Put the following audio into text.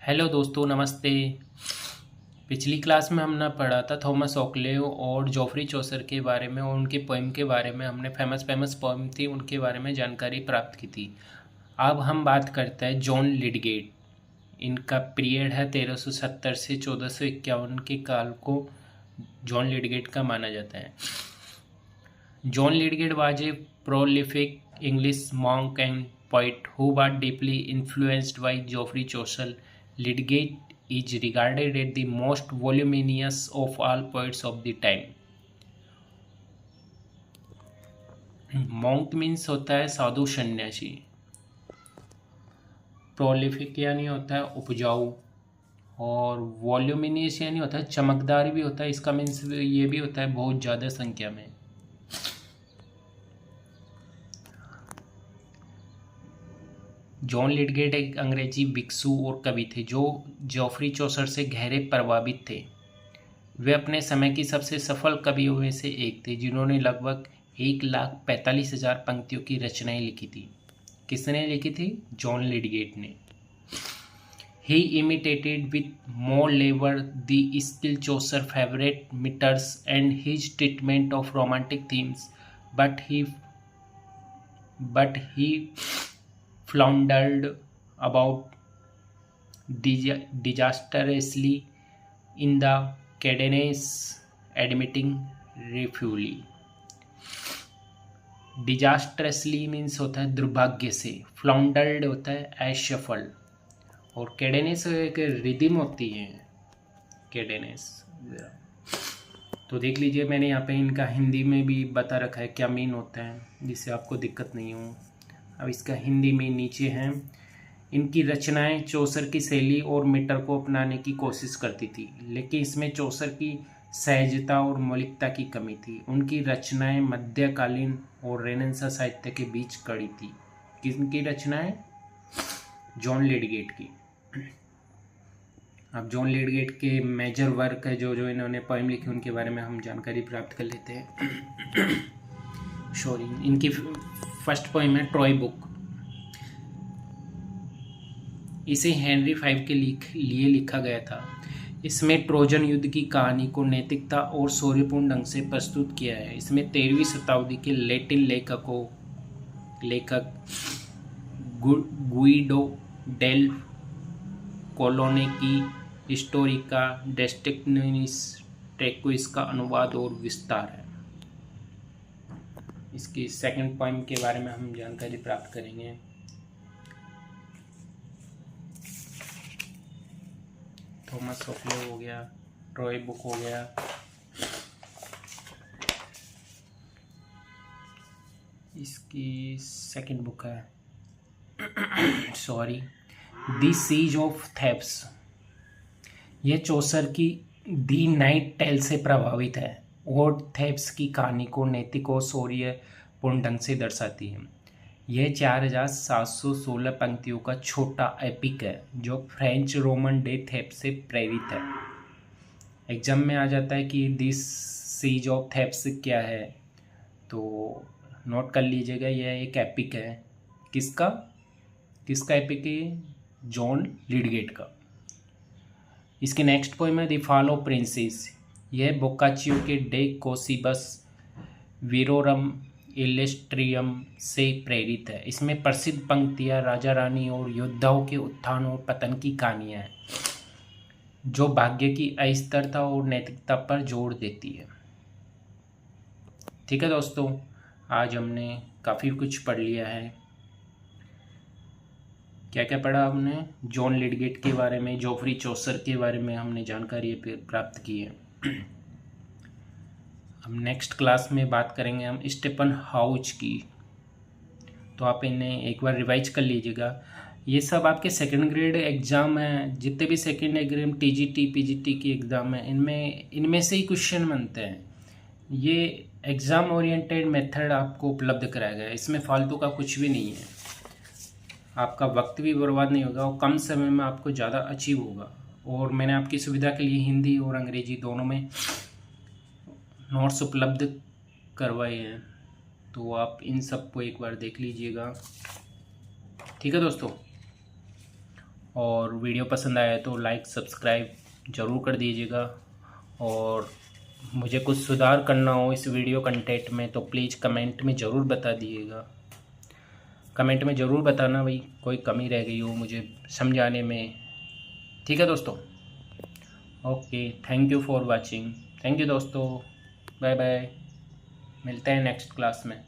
Hello दोस्तों, नमस्ते। पिछली क्लास में हमने पढ़ा था थॉमस ऑक्लेव और जॉफ्री चौसर के बारे में और उनके पोएम के बारे में। हमने फेमस पोएम थी उनके बारे में जानकारी प्राप्त की थी। अब हम बात करते हैं जॉन लिडगेट। इनका पीरियड है 1370 से 1451 के काल को जॉन लिडगेट का माना जाता है। John Lydgate was a prolific English monk and poet who was deeply influenced by Geoffrey Chaucer. Lydgate is regarded as the most voluminous of all poets of the time. Monk means होता है साधु सन्यासी। Prolific यानी होता है उपजाऊ, और वॉल्यूमिनियस यानी होता है चमकदार भी होता है। इसका मीन्स ये भी होता है बहुत ज़्यादा संख्या में। जॉन लिडगेट एक अंग्रेजी भिक्षु और कवि थे जो जॉफ्री चौसर से गहरे प्रभावित थे। वे अपने समय की सबसे सफल कवियों में से एक थे जिन्होंने लगभग 1,45,000 पंक्तियों की रचनाएं लिखी थी। किसने लिखी थी? जॉन लिडगेट ने। ही इमिटेटेड विथ मोर लेवर the skill Chaucer favourite metres and his treatment of romantic themes, but he floundered about disastrously in the cadence, admitting refuely. Disastrously means होता है दुर्भाग्य से, floundered होता है असफल, और cadence एक रिदम होती है cadence। तो देख लीजिए, मैंने यहाँ पे इनका हिंदी में भी बता रखा है क्या मीन होता है, जिससे आपको दिक्कत नहीं हो। अब इसका हिंदी में नीचे हैं। इनकी रचनाएं चौसर की शैली और मीटर को अपनाने की कोशिश करती थी, लेकिन इसमें चौसर की सहजता और मौलिकता की कमी थी। उनकी रचनाएं मध्यकालीन और रेनेसां साहित्य के बीच कड़ी थी। किनकी रचनाएं? जॉन लिडगेट की। अब जॉन लिडगेट के मेजर वर्क है जो इन्होंने पोएम लिखी, उनके बारे में हम जानकारी प्राप्त कर लेते हैं। सॉरी, इनकी फर्स्ट पोएम है ट्रॉय बुक। इसे हेनरी V के लिए लिखा गया था। इसमें ट्रोजन युद्ध की कहानी को नैतिकता और शौर्यपूर्ण ढंग से प्रस्तुत किया है। इसमें 13वीं शताब्दी के लैटिन लेखक गुइडो डेल कोलोने की हिस्टोरिका डेस्टिनीस ट्रेक्विस का अनुवाद और विस्तार है। इसकी सेकंड पोएम के बारे में हम जानकारी प्राप्त करेंगे। थॉमस ऑक्लेव हो गया, ट्रॉय बुक हो गया। इसकी सेकंड बुक है sorry the siege of Thebes. यह चौसर की दी नाइट टेल से प्रभावित है और थेब्स की कहानी को नैतिक और शौर्यपूर्ण ढंग से दर्शाती है। यह 4,716 पंक्तियों का छोटा एपिक है जो फ्रेंच रोमन डे थेब्स से प्रेरित है। एग्जाम में आ जाता है कि दिस सीज ऑफ थेब्स क्या है, तो नोट कर लीजिएगा। यह एक एपिक है। किसका एपिक है? जॉन लिडगेट का। इसकी नेक्स्ट पोएम है द फॉल ऑफ प्रिंसेस। यह बोकाचियो के डे कोसिबस वीरोरम इलेस्ट्रियम से प्रेरित है। इसमें प्रसिद्ध पंक्तियाँ राजा रानी और योद्धाओं के उत्थान और पतन की कहानियाँ हैं जो भाग्य की अस्थिरता और नैतिकता पर जोर देती है। ठीक है दोस्तों, आज हमने काफ़ी कुछ पढ़ लिया है। क्या क्या पढ़ा हमने? जॉन लिडगेट के बारे में, जॉफ्री चौसर के बारे में हमने जानकारी प्राप्त की है। हम नेक्स्ट क्लास में बात करेंगे हम स्टेफन हाउच की। तो आप इन्हें एक बार रिवाइज कर लीजिएगा। ये सब आपके सेकंड ग्रेड एग्ज़ाम हैं। जितने भी सेकंड एग्जाम टीजीटी पीजीटी की एग्ज़ाम है, इनमें से ही क्वेश्चन बनते हैं। ये एग्ज़ाम ओरिएंटेड मेथड आपको उपलब्ध कराया गया है। इसमें फालतू का कुछ भी नहीं है। आपका वक्त भी बर्बाद नहीं होगा और कम समय में आपको ज़्यादा अचीव होगा। और मैंने आपकी सुविधा के लिए हिंदी और अंग्रेजी दोनों में नोट्स उपलब्ध करवाए हैं, तो आप इन सबको एक बार देख लीजिएगा। ठीक है दोस्तों, और वीडियो पसंद आया तो लाइक सब्सक्राइब ज़रूर कर दीजिएगा। और मुझे कुछ सुधार करना हो इस वीडियो कंटेंट में तो प्लीज़ कमेंट में ज़रूर बता दीजिएगा। कमेंट में ज़रूर बताना भाई कोई कमी रह गई हो मुझे समझाने में। ठीक है दोस्तों, okay, thank you for watching. Thank you दोस्तों, बाय बाय, मिलते हैं नेक्स्ट क्लास में।